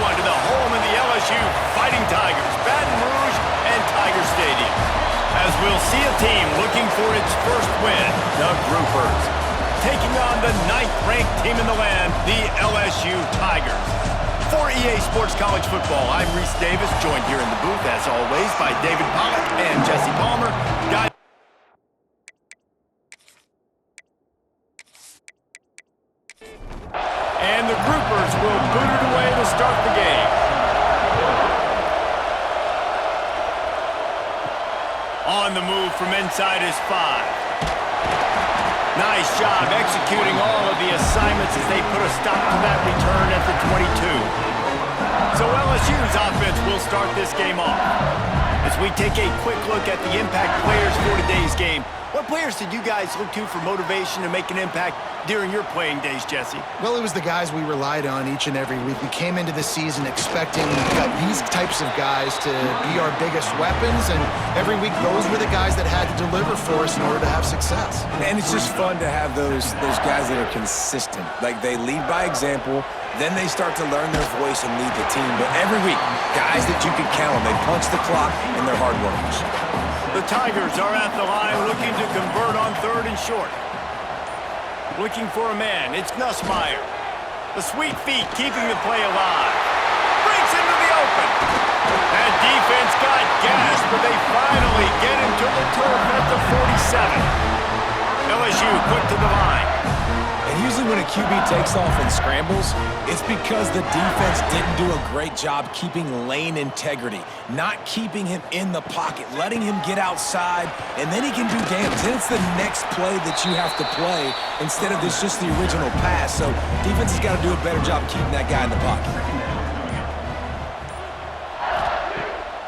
everyone to the home of the LSU Fighting Tigers, Baton Rouge and Tiger Stadium. As we'll see a team looking for its first win, the Groupers, taking on the 9th-ranked team in the land, the LSU Tigers. For EA Sports College Football, I'm Reese Davis, joined here in the booth, as always, by David Pollack and Jesse Palmer. Guys, and the Groupers will boot it away to start the game. On the move from inside is 5. Nice job executing all of the assignments as they put a stop to that return at the 22. So LSU's offense will start this game off. As we take a quick look at the impact players for today's game, what players did you guys look to for motivation to make an impact during your playing days, Jesse? Well, it was the guys we relied on each and every week. We came into the season expecting these types of guys to be our biggest weapons, and every week those were the guys that had to deliver for us in order to have success. And it's just fun to have those guys that are consistent. Like, they lead by example, then they start to learn their voice and lead the team. But every week, guys that you can count on, they punch the clock and they're hard workers. The Tigers are at the line looking to convert on 3rd and short. Looking for a man, it's Nussmeier. The sweet feet keeping the play alive. Breaks into the open. That defense got gas, but they finally get him to the turf at the 47. LSU quick to the line. And usually when a QB takes off and scrambles, it's because the defense didn't do a great job keeping lane integrity, not keeping him in the pocket, letting him get outside, and then he can do damage. Then it's the next play that you have to play instead of just the original pass. So defense has got to do a better job keeping that guy in the pocket.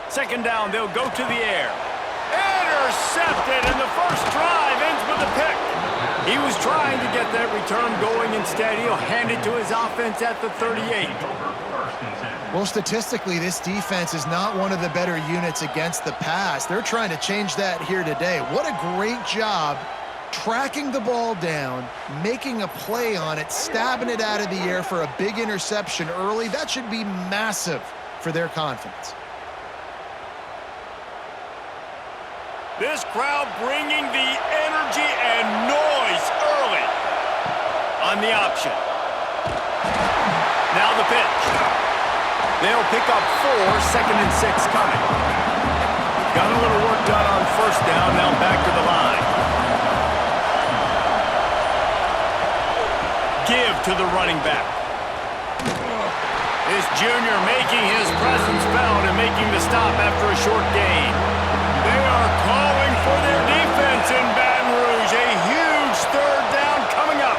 2nd down, they'll go to the air. Intercepted, and the first drive ends with a pick. He was trying to get that return going. Instead, he'll hand it to his offense at the 38. Well, statistically, this defense is not one of the better units against the pass. They're trying to change that here today. What a great job tracking the ball down, making a play on it, stabbing it out of the air for a big interception early. That should be massive for their confidence. This crowd bringing the energy and noise early on the option. Now the pitch. They'll pick up 4, 2nd and 6 coming. Got a little work done on 1st down, now back to the line. Give to the running back. This junior making his presence felt and making the stop after a short gain. They are calling for their defense in Baton Rouge. A huge 3rd down coming up.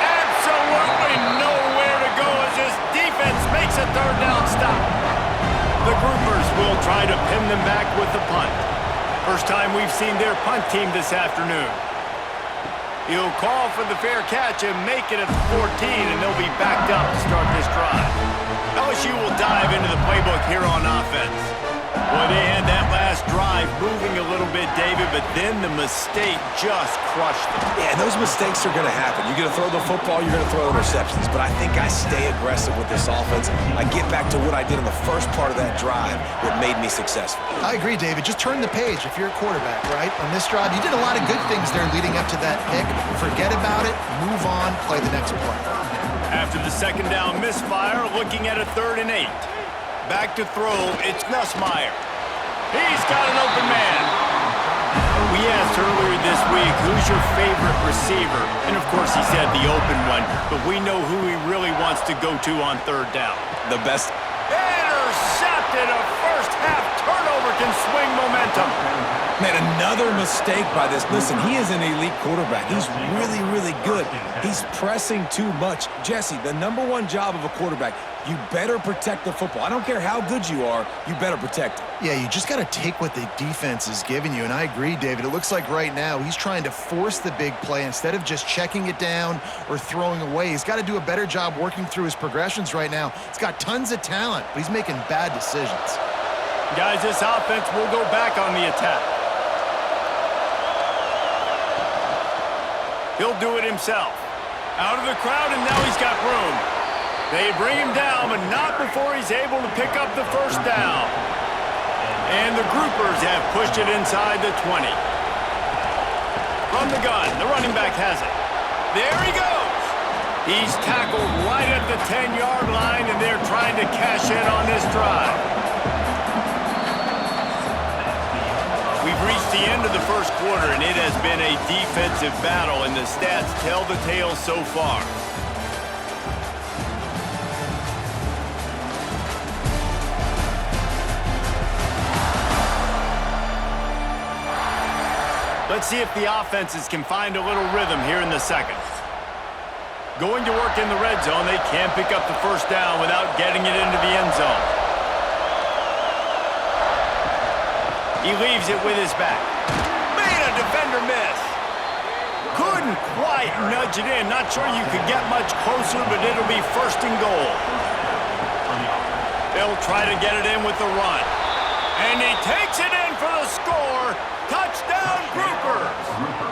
Absolutely nowhere to go as this defense makes a 3rd down stop. The Groupers will try to pin them back with the punt. First time we've seen their punt team this afternoon. He'll call for the fair catch and make it at the 14, and they'll be backed up to start this drive. LSU will dive into the playbook here on offense. Boy, they had that last drive moving a little bit, David, but then the mistake just crushed them. Yeah, and those mistakes are going to happen. You're going to throw the football, you're going to throw interceptions, but I think I stay aggressive with this offense. I get back to what I did in the first part of that drive that made me successful. I agree, David. Just turn the page if you're a quarterback, right? On this drive, you did a lot of good things there leading up to that pick. Forget about it, move on, play the next play. After the 2nd down misfire, looking at a 3rd and 8. Back to throw, it's Nussmeier. He's got an open man. We asked earlier this week, who's your favorite receiver? And of course he said the open one, but we know who he really wants to go to on 3rd down. The best. Intercepted. A first half turnover can swing momentum. Man, another mistake by this. Listen, he is an elite quarterback. He's really, really good. He's pressing too much. Jesse, the #1 job of a quarterback, you better protect the football. I don't care how good you are, you better protect it. Yeah, you just got to take what the defense is giving you, and I agree, David. It looks like right now he's trying to force the big play instead of just checking it down or throwing away. He's got to do a better job working through his progressions right now. He's got tons of talent, but he's making bad decisions. Guys, this offense will go back on the attack. He'll do it himself. Out of the crowd, and now he's got room. They bring him down, but not before he's able to pick up the first down. And the groupers have pushed it inside the 20. From the gun, the running back has it. There he goes. He's tackled right at the 10-yard line, and they're trying to cash in on this drive. We've reached the end of the first quarter, and it has been a defensive battle, and the stats tell the tale so far. Let's see if the offenses can find a little rhythm here in the second. Going to work in the red zone, they can't pick up the first down without getting it into the end zone. He leaves it with his back. Made a defender miss. Couldn't quite nudge it in. Not sure you could get much closer, but it'll be first and goal. They'll try to get it in with the run. And he takes it in for the score. Touchdown, Groupers!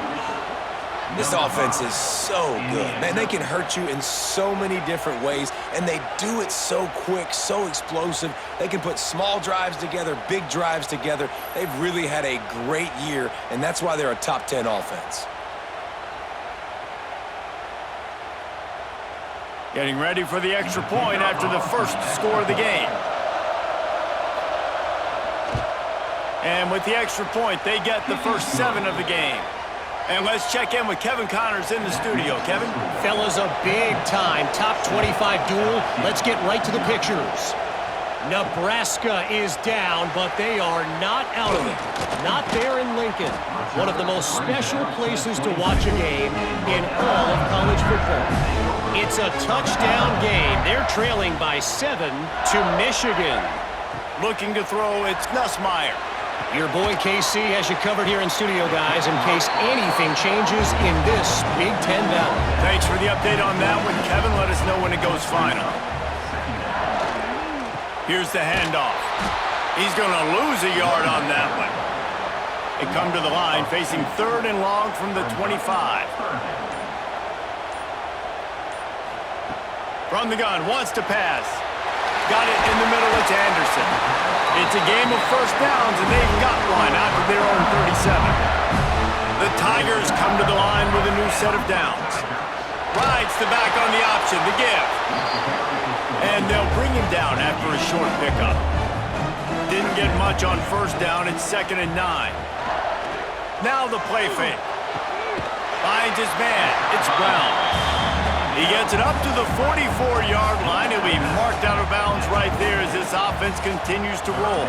This offense is so good. Man, they can hurt you in so many different ways, and they do it so quick, so explosive. They can put small drives together, big drives together. They've really had a great year, and that's why they're a top 10 offense. Getting ready for the extra point after the first score of the game. And with the extra point, they get the first 7 of the game. And let's check in with Kevin Connors in the studio. Kevin? Fellas, a big-time top 25 duel. Let's get right to the pictures. Nebraska is down, but they are not out of it. Not there in Lincoln. One of the most special places to watch a game in all of college football. It's a touchdown game. They're trailing by 7 to Michigan. Looking to throw, it's Nussmeier. Your boy KC has you covered here in studio, guys, in case anything changes in this Big Ten battle. Thanks for the update on that one, Kevin. Let us know when it goes final. Here's the handoff. He's going to lose a yard on that one. They come to the line, facing 3rd and long from the 25. From the gun, wants to pass. Got it in the middle, it's Anderson. It's a game of first downs, and they've got one out of their own 37. The Tigers come to the line with a new set of downs. Rides the back on the option, the give. And they'll bring him down after a short pickup. Didn't get much on first down, it's 2nd and 9. Now the play fake. Finds his man, it's Brown. He gets it up to the 44-yard line. He'll be marked out of bounds right there as this offense continues to roll.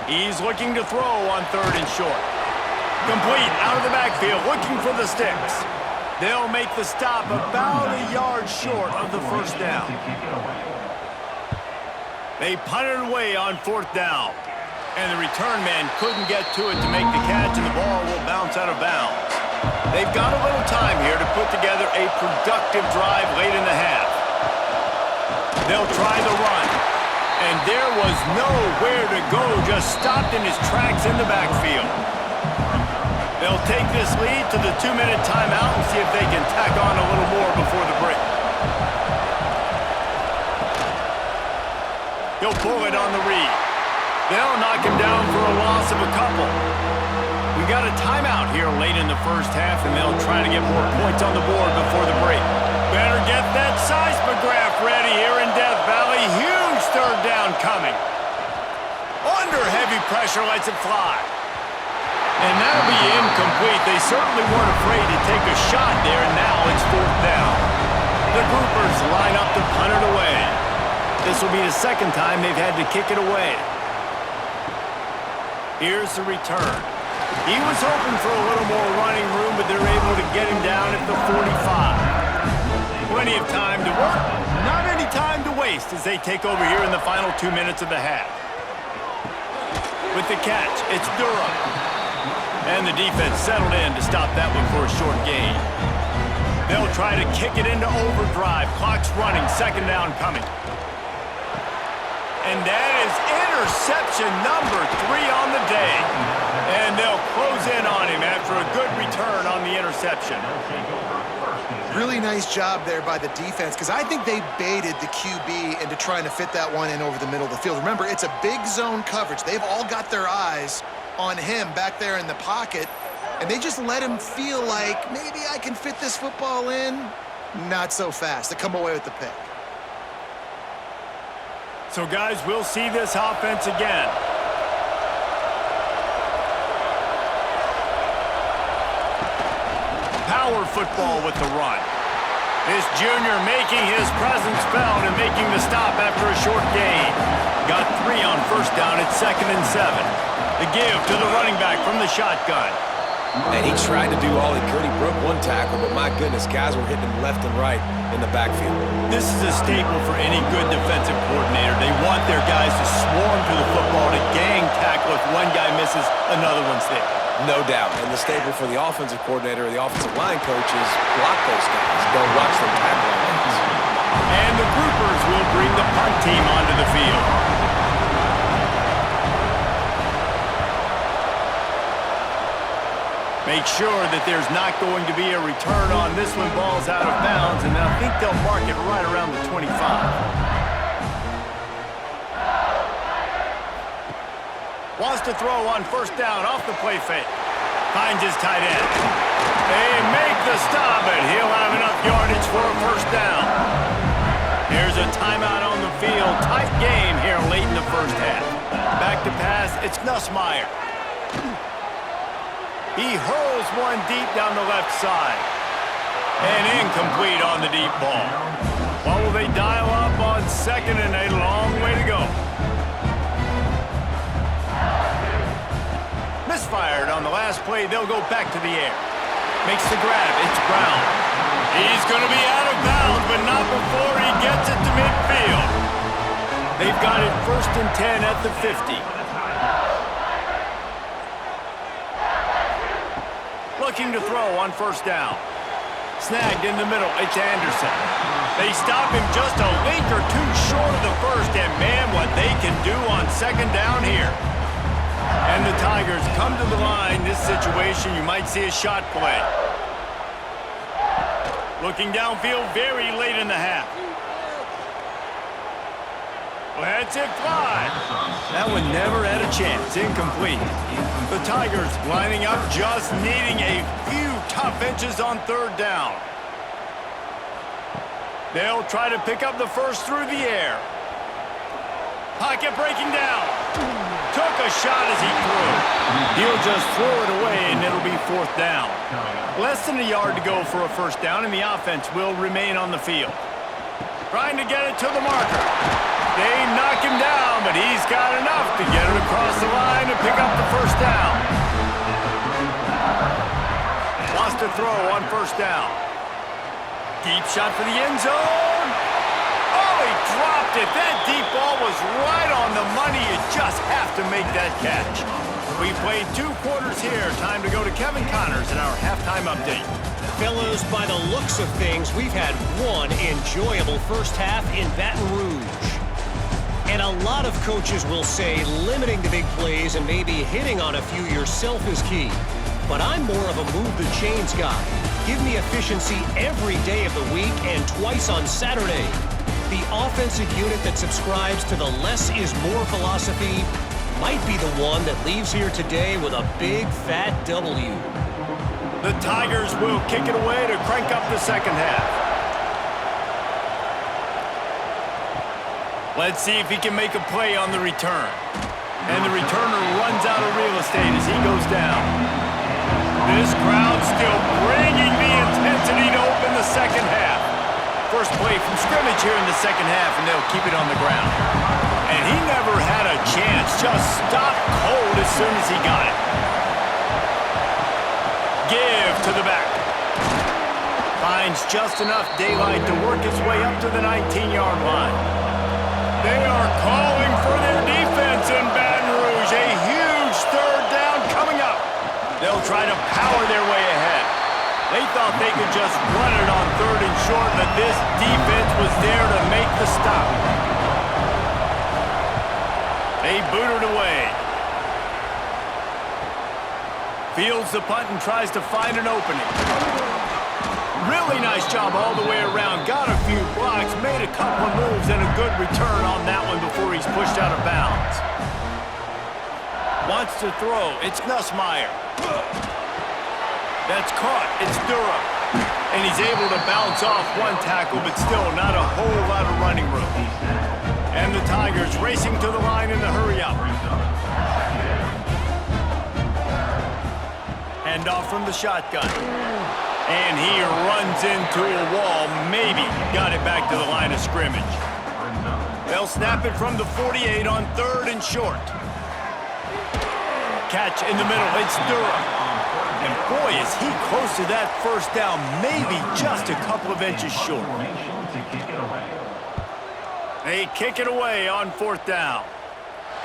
He's looking to throw on 3rd and short. Complete out of the backfield, looking for the sticks. They'll make the stop about a yard short of the first down. They punt it away on 4th down. And the return man couldn't get to it to make the catch, and the ball will bounce out of bounds. They've got a little time here to put together a productive drive late in the half. They'll try the run. And there was nowhere to go, just stopped in his tracks in the backfield. They'll take this lead to the 2-minute timeout and see if they can tack on a little more before the break. He'll pull it on the read. They'll knock him down for a loss of a couple. We got a timeout here late in the first half, and they'll try to get more points on the board before the break. Better get that seismograph ready here in Death Valley. Huge 3rd down coming. Under heavy pressure, lets it fly. And that'll be incomplete. They certainly weren't afraid to take a shot there, and now it's 4th down. The Groupers line up to punt it away. This will be the 2nd time they've had to kick it away. Here's the return. He was hoping for a little more running room, but they're able to get him down at the 45. Plenty of time to work, not any time to waste as they take over here in the final 2 minutes of the half. With the catch, it's Durham. And the defense settled in to stop that one for a short gain. They'll try to kick it into overdrive. Clock's running, 2nd down coming. And that is interception number 3 on the day. And they'll close in on him after a good return on the interception. Really nice job there by the defense, because I think they baited the QB into trying to fit that one in over the middle of the field. Remember, it's a big zone coverage. They've all got their eyes on him back there in the pocket, and they just let him feel like, maybe I can fit this football in. Not so fast. They come away with the pick. So, guys, we'll see this offense again. Power football with the run. This junior making his presence felt and making the stop after a short gain. Got 3 on first down at 2nd and 7. The give to the running back from the shotgun. And he tried to do all he could. He broke one tackle, but my goodness, guys were hitting him left and right in the backfield. This is a staple for any good defensive coordinator. They want their guys to swarm to the football, to gang tackle. If one guy misses, another one's there. No doubt. And the staple for the offensive coordinator or the offensive line coach is block those guys. Don't watch them tackle on guys. And the groupers will bring the punt team onto the field. Make sure that there's not going to be a return on this one. Ball's out of bounds, and I think they'll mark it right around the 25. Wants to throw on first down off the play fake. Finds his tight end. They make the stop, and he'll have enough yardage for a first down. Here's a timeout on the field. Tight game here late in the first half. Back to pass, it's Nussmeier. He hurls one deep down the left side. And incomplete on the deep ball. What will they dial up on 2nd and a long way to go? Misfired on the last play. They'll go back to the air. Makes the grab. It's Brown. He's going to be out of bounds, but not before he gets it to midfield. They've got it 1st and 10 at the 50. Looking to throw on first down. Snagged in the middle. It's Anderson. They stop him just a link or two short of the first, and man, what they can do on 2nd down here. And the Tigers come to the line. This situation, you might see a shot play. Looking downfield very late in the half. Lets it fly. That one never had a chance. Incomplete. The Tigers lining up, just needing a few tough inches on 3rd down. They'll try to pick up the first through the air. Pocket breaking down. Took a shot as he threw. He'll just throw it away, and it'll be 4th down. Less than a yard to go for a first down, and the offense will remain on the field. Trying to get it to the marker. They knock him down, but he's got enough to get it across the line and pick up the first down. Wants to throw on first down. Deep shot for the end zone. Oh, he dropped it. That deep ball was right on the money. You just have to make that catch. We played 2 quarters here. Time to go to Kevin Connors in our halftime update. Fellows, by the looks of things, we've had one enjoyable first half in Baton Rouge. And a lot of coaches will say limiting the big plays and maybe hitting on a few yourself is key. But I'm more of a move the chains guy. Give me efficiency every day of the week and twice on Saturday. The offensive unit that subscribes to the less is more philosophy might be the one that leaves here today with a big fat W. The Tigers will kick it away to crank up the 2nd half. Let's see if he can make a play on the return. And the returner runs out of real estate as he goes down. This crowd still bringing the intensity to open the 2nd half. First play from scrimmage here in the 2nd half, and they'll keep it on the ground. And he never had a chance, just stopped cold as soon as he got it. Give to the back. Finds just enough daylight to work his way up to the 19-yard line. They are calling for their defense in Baton Rouge. A huge 3rd down coming up. They'll try to power their way ahead. They thought they could just run it on 3rd and short, but this defense was there to make the stop. They boot it away. Fields the punt and tries to find an opening. Really nice job all the way around. Got a few blocks, made a couple of moves, and a good return on that one before he's pushed out of bounds. Wants to throw. It's Nussmeier. That's caught. It's Durham. And he's able to bounce off one tackle, but still not a whole lot of running room. And the Tigers racing to the line in the hurry-up. Hand off from the shotgun. And he runs into a wall. Maybe got it back to the line of scrimmage. They'll snap it from the 48 on 3rd and short. Catch in the middle. It's Durham. And boy, is he close to that first down, maybe just a couple of inches short. They kick it away on 4th down.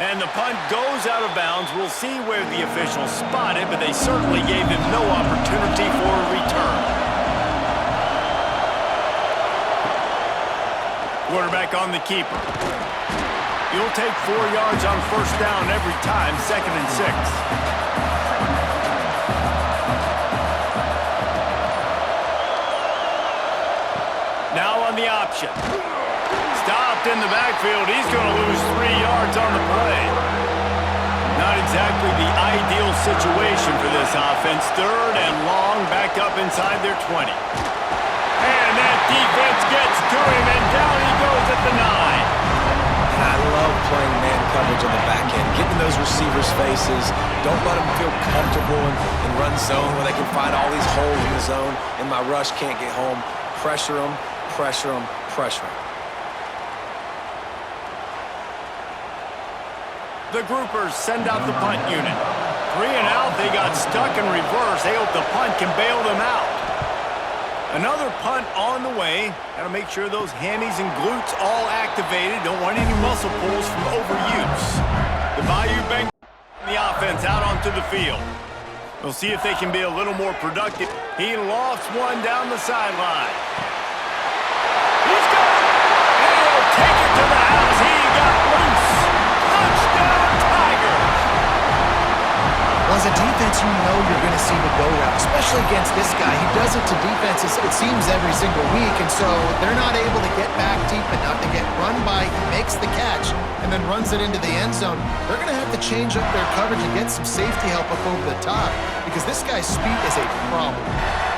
And the punt goes out of bounds. We'll see where the officials spot it, but they certainly gave him no opportunity for a return. Quarterback on the keeper. You'll take 4 yards on 1st down every time, 2nd and 6. Now on the option. Stopped in the backfield. He's going to lose 3 yards on the play. Not exactly the ideal situation for this offense. 3rd and long, back up inside their 20. And that defense gets to him, and down he goes at the 9. And I love playing man coverage on the back end, getting those receivers' faces. Don't let them feel comfortable in run zone where they can find all these holes in the zone, and my rush can't get home. Pressure them. Pressure him, pressure him. The groupers send out the punt unit. 3 and out, they got stuck in reverse. They hope the punt can bail them out. Another punt on the way. Got to make sure those hammies and glutes all activated. Don't want any muscle pulls from overuse. The Bayou Bengals the offense out onto the field. We'll see if they can be a little more productive. He lofts one down the sideline. He's got it! And he'll take it to the house. He got loose. Touchdown, Tigers! Well, as a defense, you know you're going to see the go route, especially against this guy. He does it to defenses, it seems, every single week, and so they're not able to get back deep enough to get run by. He makes the catch and then runs it into the end zone. They're going to have to change up their coverage and get some safety help up over the top because this guy's speed is a problem.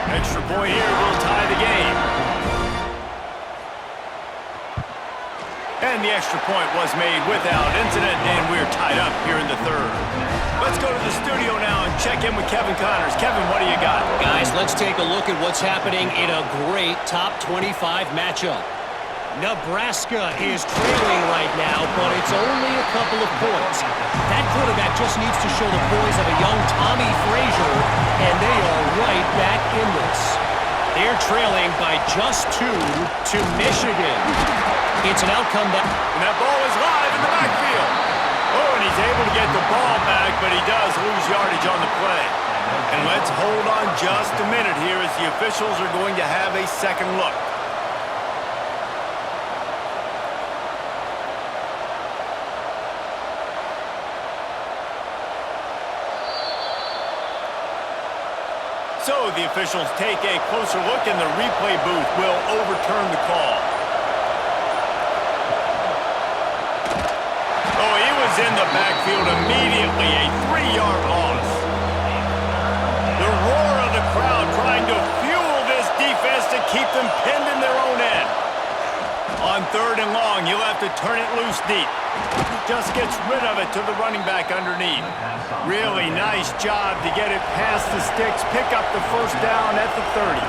Extra point here will tie the game. And the extra point was made without incident, and we're tied up here in the 3rd. Let's go to the studio now and check in with Kevin Connors. Kevin, what do you got? Guys, let's take a look at what's happening in a great top 25 matchup. Nebraska is trailing right now, but it's only a couple of points. That quarterback just needs to show the poise of a young Tommy Frazier, and they are right back in this. They're trailing by just 2 to Michigan. It's an outcome that... And that ball is live in the backfield. Oh, and he's able to get the ball back, but he does lose yardage on the play. And let's hold on just a minute here as the officials are going to have a second look. So the officials take a closer look, and the replay booth will overturn the call. Oh, he was in the backfield immediately, a 3-yard loss. The roar of the crowd trying to fuel this defense to keep them pinned in their own end. On 3rd and long, he'll have to turn it loose deep. Just gets rid of it to the running back underneath. Really nice job to get it past the sticks, pick up the first down at the 30.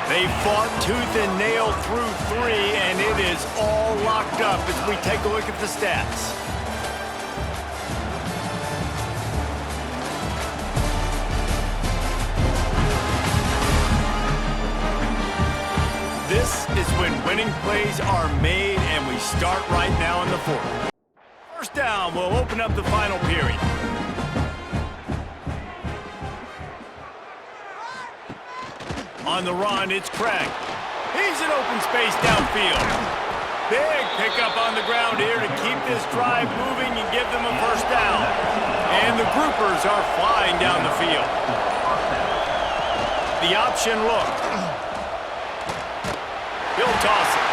They fought tooth and nail through 3, and it is all locked up as we take a look at the stats. This is when winning plays are made, and we start right now in the 4th. First down will open up the final period. On the run, it's Craig. He's in open space downfield. Big pickup on the ground here to keep this drive moving and give them a first down. And the groupers are flying down the field. The option look. He'll toss it.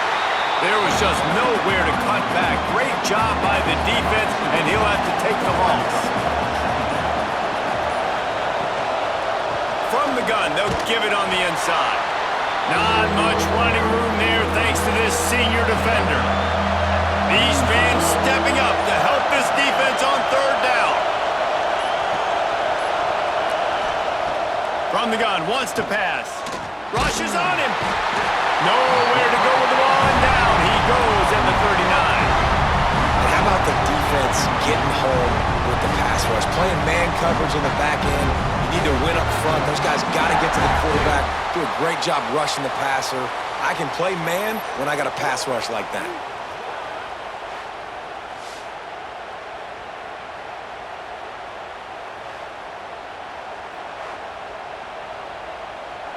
There was just nowhere to cut back. Great job by the defense, and he'll have to take the loss. From the gun, they'll give it on the inside. Not much running room there thanks to this senior defender. These fans stepping up to help this defense on third down. From the gun, wants to pass. Rushes on him. Nowhere to go with the ball, and down he goes at the 39. And how about the defense getting home with the pass rush? Playing man coverage in the back end. You need to win up front. Those guys got to get to the quarterback. Do a great job rushing the passer. I can play man when I got a pass rush like that.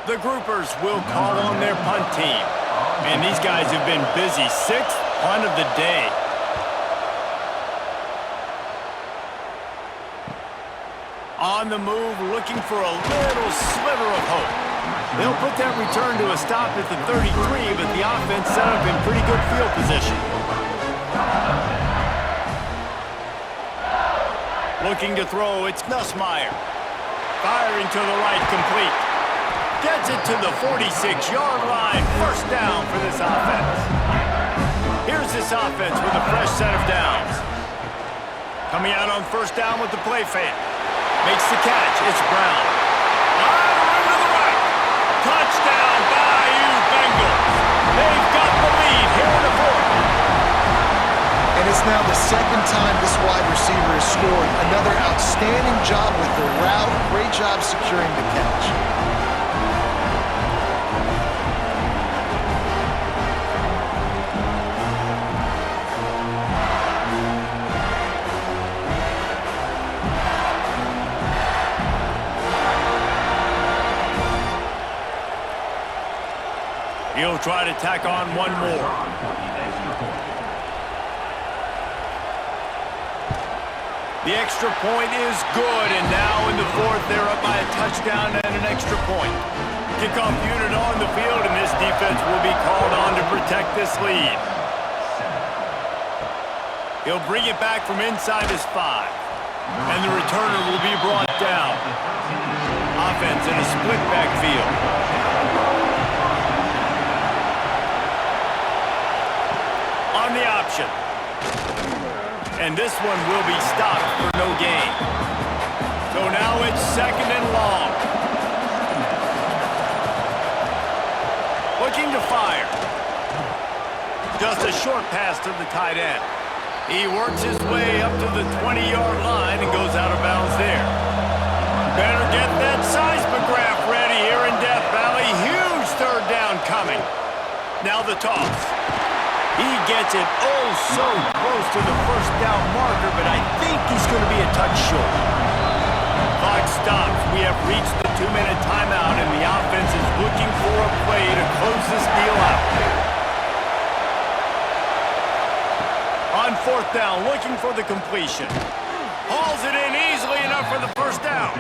The groupers will call on their punt team. And these guys have been busy. 6th punt of the day. On the move, looking for a little sliver of hope. They'll put that return to a stop at the 33, but the offense set up in pretty good field position. Looking to throw, it's Nussmeier. Firing to the right, complete. Gets it to the 46-yard line. First down for this offense. Here's this offense with a fresh set of downs. Coming out on first down with the play fake. Makes the catch. It's Brown. On to the right. Touchdown, Bayou Bengals. They've got the lead here in the fourth. And it's now the second time this wide receiver has scored. Another outstanding job with the route. Great job securing the catch. He'll try to tack on one more. The extra point is good, and now in the fourth, they're up by a touchdown and an extra point. Kickoff unit on the field, and this defense will be called on to protect this lead. He'll bring it back from inside his 5, and the returner will be brought down. Offense in a split backfield. On the option. And this one will be stopped for no gain. So now it's 2nd and long. Looking to fire. Just a short pass to the tight end. He works his way up to the 20-yard line and goes out of bounds there. Better get that seismograph ready here in Death Valley. Huge third down coming. Now the toss. He gets it oh so close to the first down marker, but I think he's going to be a touch short. Clock stops. We have reached the 2-minute timeout, and the offense is looking for a play to close this deal out. On fourth down, looking for the completion. Hauls it in easily enough for the first down.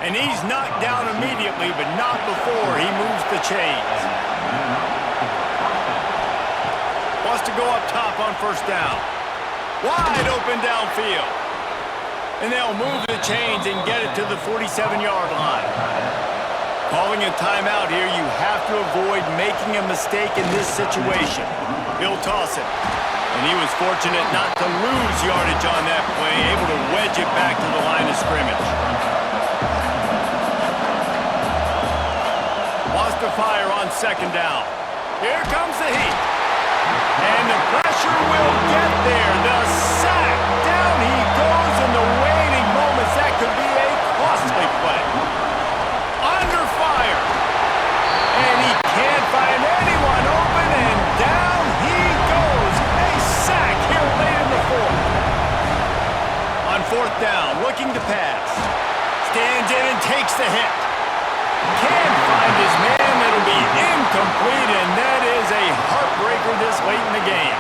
And he's knocked down immediately, but not before he moves the chains. Wants to go up top on first down. Wide open downfield. And they'll move the chains and get it to the 47-yard line. Calling a timeout here, you have to avoid making a mistake in this situation. He'll toss it. And he was fortunate not to lose yardage on that play, able to wedge it back to the line of scrimmage. Wants to fire on second down. Here comes the heat. And the pressure will get there. The sack. Down he goes in the waning moments. That could be a costly play. Under fire. And he can't find anyone open. And down he goes. A sack here late in the fourth. On fourth down, looking to pass. Stands in and takes the hit. Can't find his man. That'll be incomplete, and that is a heartbreaker this late in the game.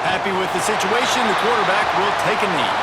Has happy with the situation. The quarterback will take a knee.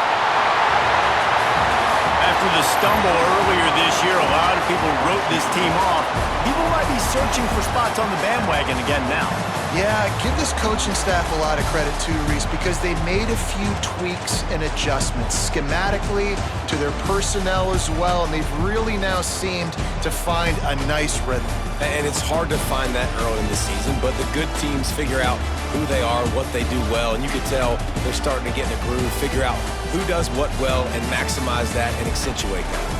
After the stumble earlier this year, a lot of people wrote this team off. People might be searching for spots on the bandwagon again now. Yeah, give this coaching staff a lot of credit too, Reese, because they made a few tweaks and adjustments schematically to their personnel as well, and they've really now seemed to find a nice rhythm. And it's hard to find that early in the season, but the good teams figure out who they are, what they do well, and you can tell they're starting to get in a groove, figure out who does what well, and maximize that and accentuate that.